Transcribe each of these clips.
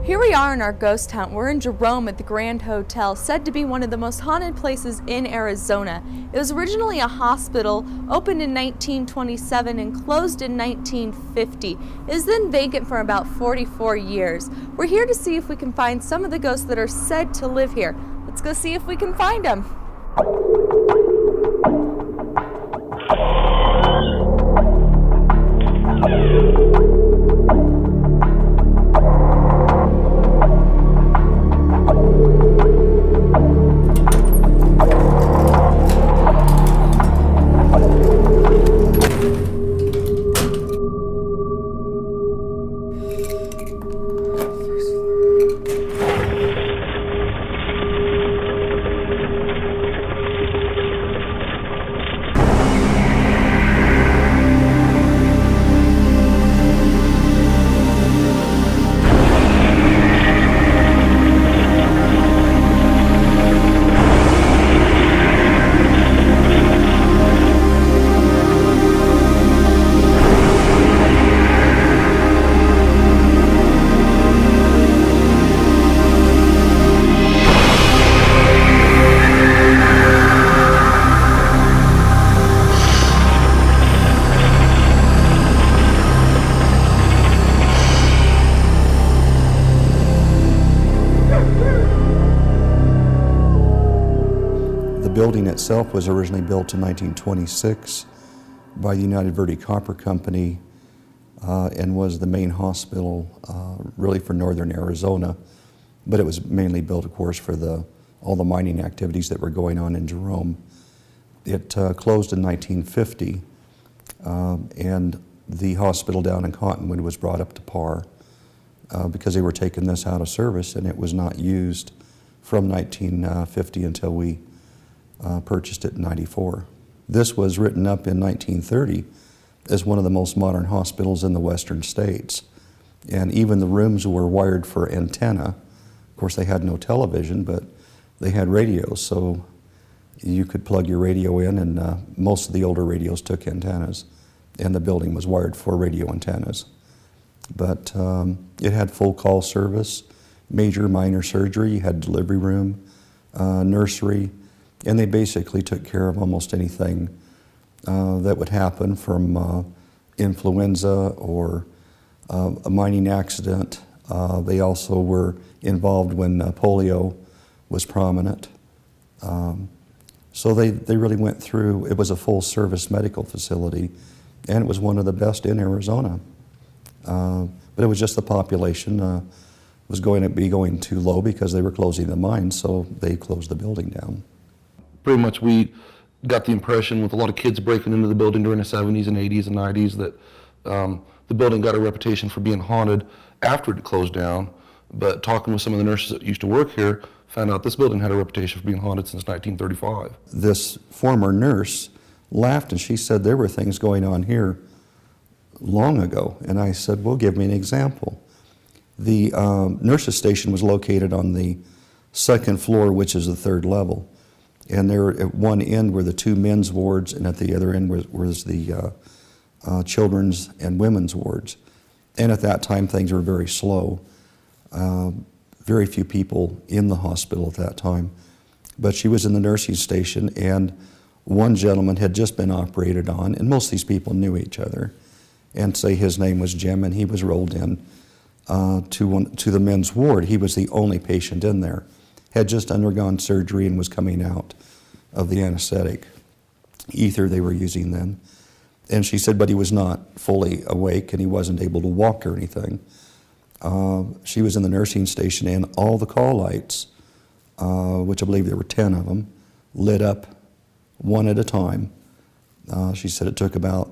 Here we are in our ghost hunt. We're in Jerome at the Grand Hotel, said to be one of the most haunted places in Arizona. It was originally a hospital, opened in 1927 and closed in 1950. It was then vacant for about 44 years. We're here to see if we can find some of the ghosts that are said to live here. Let's go see if we can find them. The building itself was originally built in 1926 by the United Verde Copper Company and was the main hospital really for northern Arizona, but it was mainly built, of course, for all the mining activities that were going on in Jerome. It closed in 1950 and the hospital down in Cottonwood was brought up to par because they were taking this out of service and it was not used from 1950 until we purchased it in '94. This was written up in 1930 as one of the most modern hospitals in the western states. And even the rooms were wired for antenna. Of course, they had no television, but they had radios, so you could plug your radio in, and most of the older radios took antennas, and the building was wired for radio antennas. But it had full call service, major, minor surgery, you had delivery room, nursery, and they basically took care of almost anything that would happen from influenza or a mining accident. They also were involved when polio was prominent. So they really went through, it was a full service medical facility, and it was one of the best in Arizona. But it was just the population was going to be going too low because they were closing the mine, so they closed the building down. Pretty much we got the impression with a lot of kids breaking into the building during the 70s and 80s and 90s that the building got a reputation for being haunted after it closed down. But talking with some of the nurses that used to work here, found out this building had a reputation for being haunted since 1935. This former nurse laughed and she said there were things going on here long ago. And I said, well, give me an example. The nurses' station was located on the second floor, which is the third level. And there at one end were the two men's wards, and at the other end was the children's and women's wards. And at that time, things were very slow. Very few people in the hospital at that time. But she was in the nursing station, and one gentleman had just been operated on, and most of these people knew each other. And say his name was Jim, and he was rolled in to the men's ward. He was the only patient in there. Had just undergone surgery and was coming out of the anesthetic ether they were using then. And she said, but he was not fully awake and he wasn't able to walk or anything. She was in the nursing station and all the call lights, which I believe there were 10 of them, lit up one at a time. She said it took about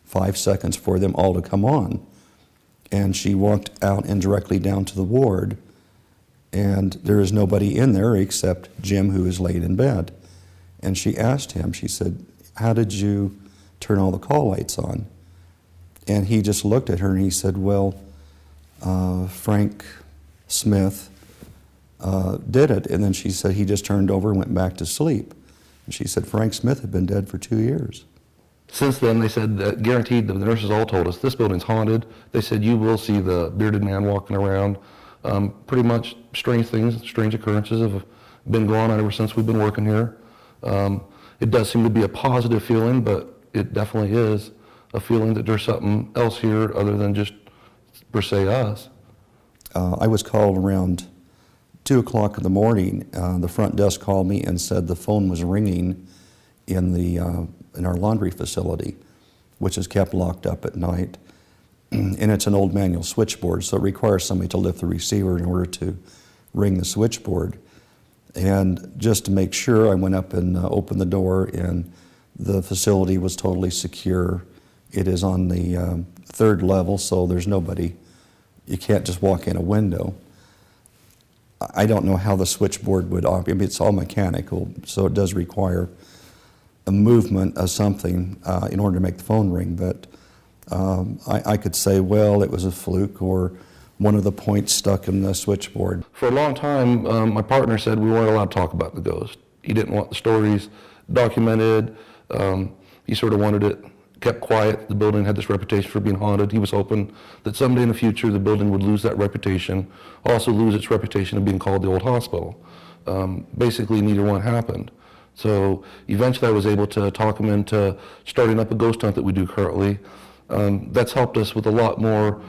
5 seconds for them all to come on. And she walked out and directly down to the ward, and there is nobody in there except Jim, who is laid in bed. And she asked him, she said, how did you turn all the call lights on? And he just looked at her and he said, well, Frank Smith did it. And then she said he just turned over and went back to sleep. And she said Frank Smith had been dead for 2 years. Since then, they said that guaranteed, the nurses all told us, this building's haunted. They said you will see the bearded man walking around. Pretty much strange things, strange occurrences have been going on ever since we've been working here. It does seem to be a positive feeling, but it definitely is a feeling that there's something else here other than just per se us. I was called around 2 o'clock in the morning. The front desk called me and said the phone was ringing in our laundry facility, which is kept locked up at night. And it's an old manual switchboard, so it requires somebody to lift the receiver in order to ring the switchboard. And just to make sure, I went up and opened the door, and the facility was totally secure. It is on the 3rd level, so there's nobody. You can't just walk in a window. I don't know how the switchboard would operate. I mean, it's all mechanical, so it does require a movement of something in order to make the phone ring. But I could say, well, it was a fluke or one of the points stuck in the switchboard. For a long time, my partner said we weren't allowed to talk about the ghost. He didn't want the stories documented. He sort of wanted it kept quiet. The building had this reputation for being haunted. He was hoping that someday in the future the building would lose that reputation, also lose its reputation of being called the old hospital. Basically, neither one happened. So eventually I was able to talk him into starting up a ghost hunt that we do currently. That's helped us with a lot more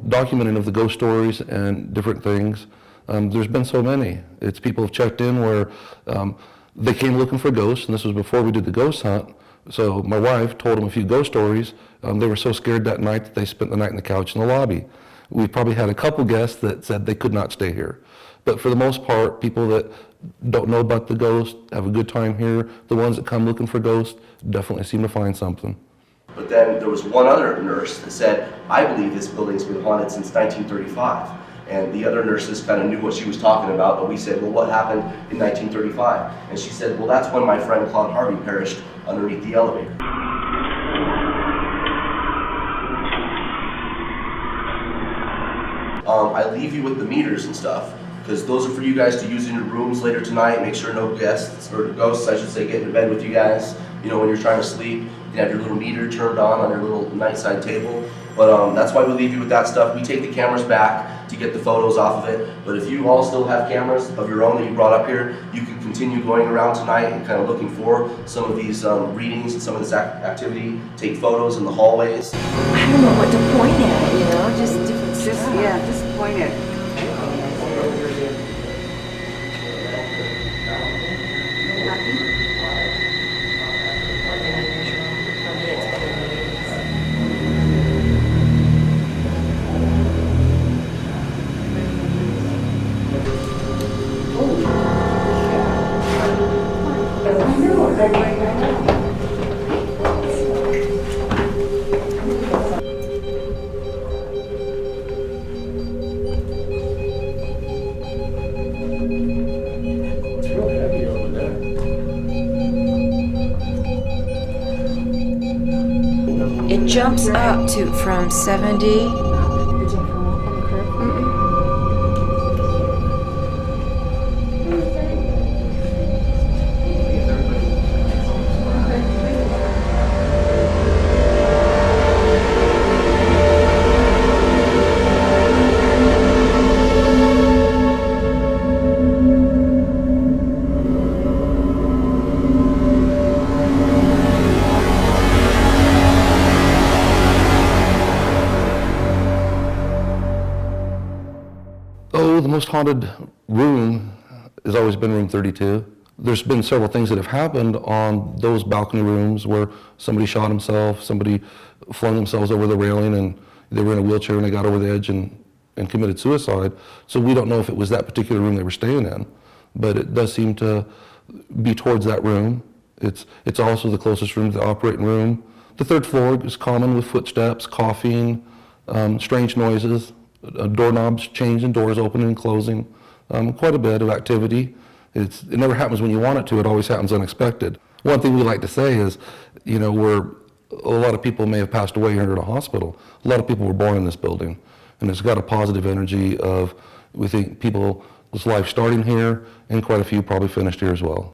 documenting of the ghost stories and different things. There's been so many. It's people have checked in where they came looking for ghosts, and this was before we did the ghost hunt. So my wife told them a few ghost stories. They were so scared that night that they spent the night in the couch in the lobby. We probably had a couple guests that said they could not stay here. But for the most part, people that don't know about the ghost have a good time here. The ones that come looking for ghosts definitely seem to find something. But then there was one other nurse that said, I believe this building's been haunted since 1935. And the other nurses kind of knew what she was talking about, but we said, well, what happened in 1935? And she said, well, that's when my friend Claude Harvey perished underneath the elevator. I leave you with the meters and stuff, because those are for you guys to use in your rooms later tonight. Make sure no guests, or ghosts, I should say, get into bed with you guys. You know, when you're trying to sleep, you can have your little meter turned on your little nightside table. But that's why we leave you with that stuff. We take the cameras back to get the photos off of it. But if you all still have cameras of your own that you brought up here, you can continue going around tonight and kind of looking for some of these readings and some of this activity. Take photos in the hallways. I don't know what to point at, you know, just different stuff. Yeah, just point it. It jumps up to from 70. Oh, the most haunted room has always been room 32. There's been several things that have happened on those balcony rooms where somebody shot himself, somebody flung themselves over the railing, and they were in a wheelchair and they got over the edge and committed suicide. So we don't know if it was that particular room they were staying in, but it does seem to be towards that room. It's also the closest room to the operating room. The 3rd floor is common with footsteps, coughing, strange noises, doorknobs changing, doors opening and closing, quite a bit of activity. It never happens when you want it to, it always happens unexpected. One thing we like to say is, you know, a lot of people may have passed away here at a hospital. A lot of people were born in this building, and it's got a positive energy of, we think, people's life starting here, and quite a few probably finished here as well.